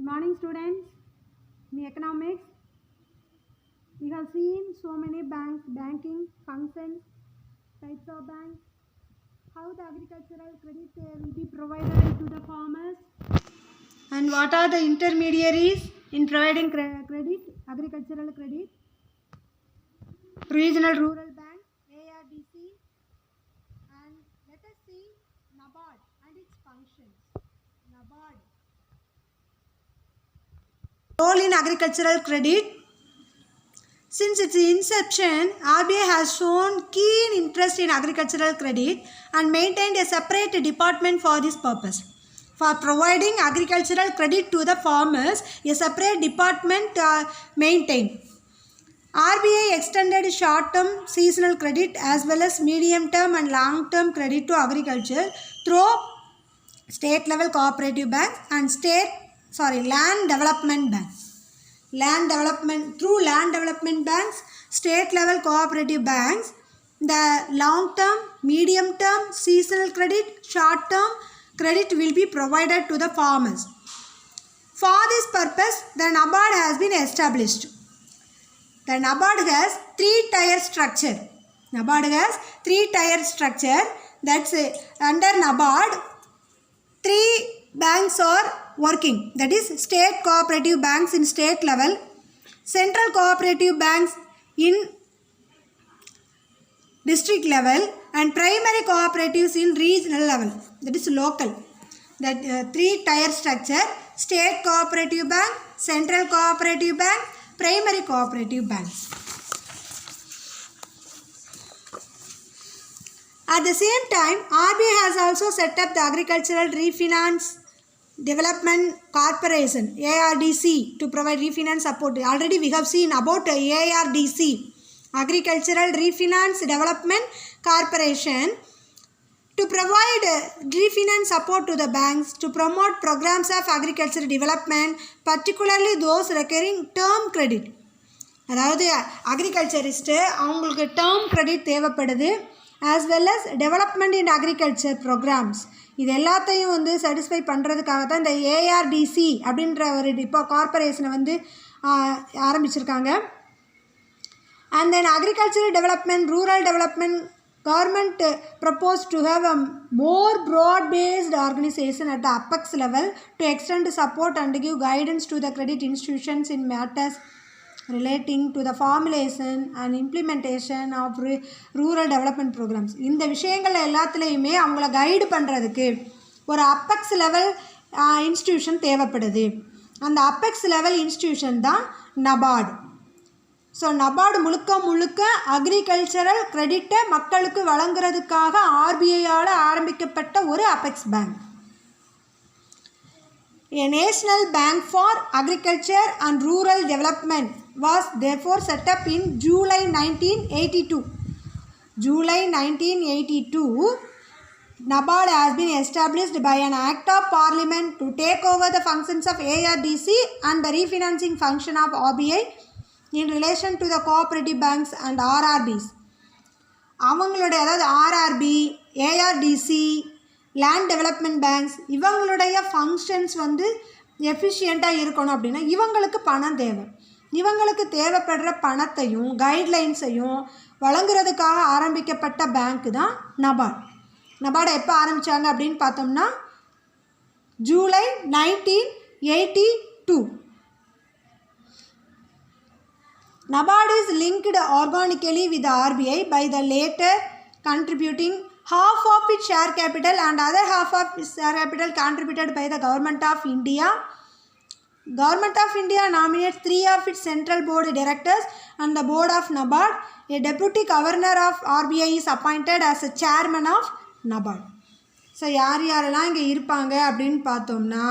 Good morning, students. In economics, we have seen so many banks, banking functions, types of banks, how the agricultural credit will be provided to the farmers, and what are the intermediaries in providing credit, agricultural credit, regional rural bank, ARDC, and let us see NABARD and its functions. NABARD. Role in agricultural credit. Since its inception, RBI has shown keen interest in agricultural credit and maintained a separate department for this purpose. For providing agricultural credit to the farmers, a separate department maintained. RBI extended short-term seasonal credit as well as medium-term and long-term credit to agriculture through state-level cooperative banks and land development banks. Through land development banks, state-level cooperative banks, the long-term, medium-term, seasonal credit, short-term credit will be provided to the farmers. For this purpose, the NABARD has been established. The NABARD has three-tier structure. That's under NABARD, three banks are working, that is state cooperative banks in state level, central cooperative banks in district level, and primary cooperatives in regional level, that is local. That three-tier structure: state cooperative bank, central cooperative bank, primary cooperative banks. At the same time, RBI has also set up the Agricultural Refinance Development Corporation, ARDC, to provide refinance support. Already we have seen about ARDC, Agricultural Refinance Development Corporation, to provide refinance support to the banks to promote programs of agricultural development, particularly those requiring term credit. அதாவது அக்ரிகல்ச்சரிஸ்ட்டு அவங்களுக்கு term credit தேவைப்படுது, as well as development in agriculture programs. இது எல்லாத்தையும் வந்து satisfy பண்ணுறதுக்காக தான் இந்த ஏஆர்டிசி அப்படின்ற ஒரு கார்பரேஷனை வந்து ஆரம்பிச்சிருக்காங்க. And then agricultural development, rural development, government proposed to have a more broad-based organization at the apex level to extend support and give guidance to the credit institutions in matters relating to the formulation and implementation of rural development programs. இந்த விஷயங்கள் எல்லாத்துலேயுமே அவங்கள guide பண்ணுறதுக்கு ஒரு apex level institution தேவைப்படுது. அந்த apex level institution தான் NABARD. So NABARD முழுக்க அக்ரிகல்ச்சரல் கிரெடிட்டை மக்களுக்கு வழங்குறதுக்காக ஆர்பிஐயால் ஆரம்பிக்கப்பட்ட ஒரு apex bank. A national bank for agriculture and rural development was therefore set up in July 1982. NABARD has been established by an act of parliament to take over the functions of ARDC and the refinancing function of RBI in relation to the cooperative banks and RRBs. அவங்களுடைய அதாவது RRB, ஏஆர்டிசி, land development banks, இவங்களுடைய functions வந்து எஃபிஷியண்ட்டாக இருக்கணும் அப்படின்னா இவங்களுக்கு பணம் தேவை. இவங்களுக்கு தேவைப்படுற பணத்தையும் கைட்லைன்ஸையும் வழங்குறதுக்காக ஆரம்பிக்கப்பட்ட பேங்க்கு தான் NABARD. NABARD எப்போ ஆரம்பித்தாங்க அப்படின்னு பார்த்தோம்னா July 1982. NABARD is linked organically with the RBI by the latter contributing half of its share capital and other half of its share capital contributed by the Government of India. Government of India nominates 3 of its central board directors and the board of NABARD. A deputy governor of RBI is appointed as a chairman of NABARD. So யாரெல்லாம் இங்கே இருப்பாங்க அப்படின்னு பார்த்தோம்னா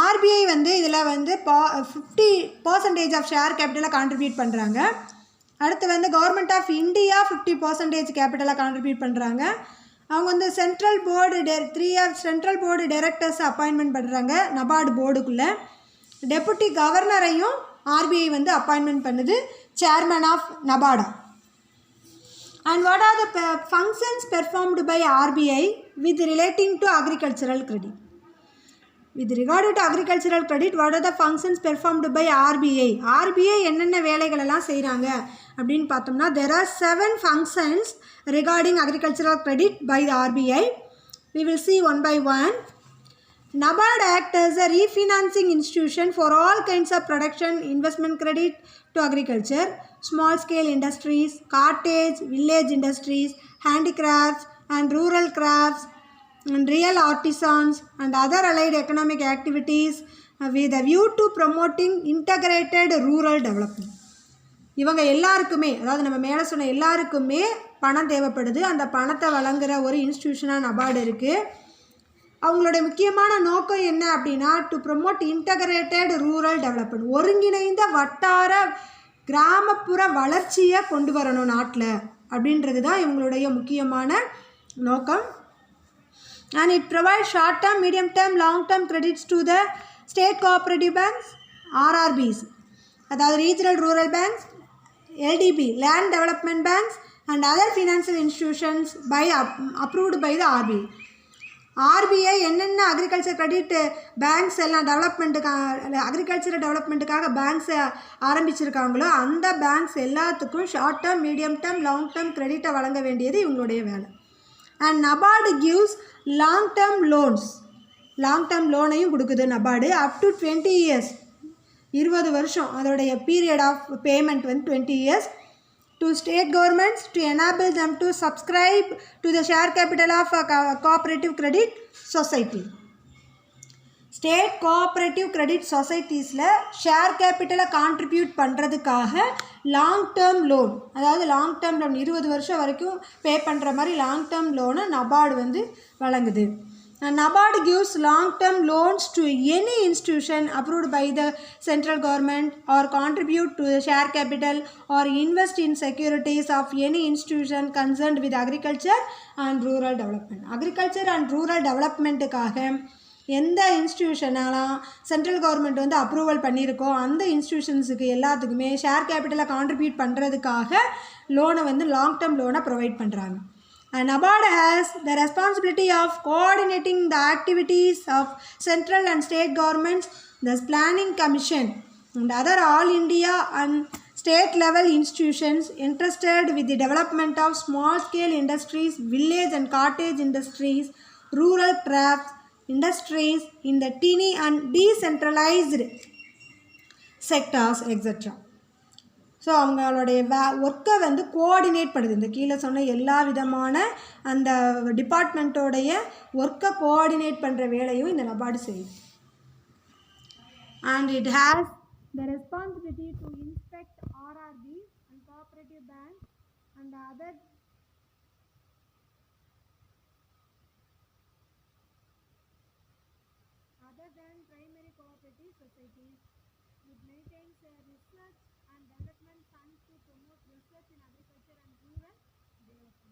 RBI வந்து இதில் வந்து 50% of share கேபிட்டலை contribute பண்ணுறாங்க. அடுத்து வந்து கவர்மெண்ட் ஆஃப் இந்தியா 50% கேபிட்டலாக கான்ட்ரிபியூட் பண்ணுறாங்க. அவங்க வந்து central board 3 of central board directors appointment பண்ணுறாங்க NABARD போர்டுக்குள்ளே. டெபுட்டி கவர்னரையும் ஆர்பிஐ வந்து அப்பாயின்மெண்ட் பண்ணுது chairman of NABARD. And what are the functions performed by RBI with relating to agricultural credit. With regard to agricultural credit, what are the functions performed by RBI? RBI என்னென்ன வேலைகளெல்லாம் செய்கிறாங்க அப்படின்னு பார்த்தோம்னா, there are 7 functions regarding agricultural credit by the RBI. We will see one by one. NABARD acts as a refinancing institution for all kinds of production investment credit to agriculture, small scale industries, cottage, village industries, handicrafts and rural crafts, and real artisans and other allied economic activities with a view to promoting integrated rural development. இவங்க எல்லாருக்குமே, அதாவது நம்ம மேலே சொன்ன எல்லாருக்குமே பணம் தேவைப்படுது. அந்த பணத்தை வழங்குகிற ஒரு இன்ஸ்டிடியூஷனாக நபார்டு இருக்குது. அவங்களுடைய முக்கியமான நோக்கம் என்ன அப்படின்னா, to promote integrated rural development, ஒருங்கிணைந்த வட்டார கிராமப்புற வளர்ச்சியை கொண்டு வரணும் நாட்டில் அப்படின்றது தான் இவங்களுடைய முக்கியமான நோக்கம். And it provides short term, medium term, long term credits to the state cooperative banks, RRBs, அதாவது regional rural banks, LDB, land development banks and other financial institutions approved by the RBI. RBI என்னென்ன agriculture credit banks எல்லாம் agriculture டெவலப்மெண்ட்டுக்காக பேங்க்ஸை ஆரம்பிச்சிருக்காங்களோ அந்த banks எல்லாத்துக்கும் short term, medium term, long term கிரெடிட்டை வழங்க வேண்டியது இவங்களுடைய வேலை. And NABARD gives long term loans, long term லோனையும் கொடுக்குது நபார்டு. அப் டு 20 years, 20 வருஷம் அதோடைய பீரியட் ஆஃப் பேமெண்ட் வந்து 20 years to state governments to enable them to subscribe to the share capital of a cooperative credit society. State cooperative credit சொசைட்டிஸில் share கேபிட்டலை contribute பண்ணுறதுக்காக long term loan, அதாவது long term loan 20 வருஷம் வரைக்கும் பே பண்ணுற மாதிரி long term லோனை நபார்டு வந்து வழங்குது. NABARD gives long-term loans to any institution approved by the central government or contribute to the share capital or invest in securities of any institution concerned with agriculture and rural development. Agriculture and rural developmentக்காக எந்த இன்ஸ்டிடியூஷனெல்லாம் central government வந்து approval பண்ணியிருக்கோ அந்த இன்ஸ்டிடியூஷன்ஸுக்கு எல்லாத்துக்குமே share கேபிட்டலை contribute பண்ணுறதுக்காக லோனை வந்து long term லோனை provide பண்ணுறாங்க. And NABARD has the responsibility of coordinating the activities of central and state governments, the Planning Commission and other all India and state level institutions interested with the development of small scale industries, village and cottage industries, rural crafts, industries in the teeny and decentralized sectors, etc. So அவங்களுடைய ஒர்க்கை வந்து coordinate பண்ணுது. இந்த கீழே சொன்ன எல்லா விதமான அந்த டிபார்ட்மெண்ட்டோடைய ஒர்க்கை கோஆர்டினேட் பண்ணுற வேலையும் இந்த நபார்டு செய்யுது. And it has the responsibility to inspect RRB and cooperative bank and other than primary cooperative societies. It maintains a research and development fund to promote research in agriculture and rural development.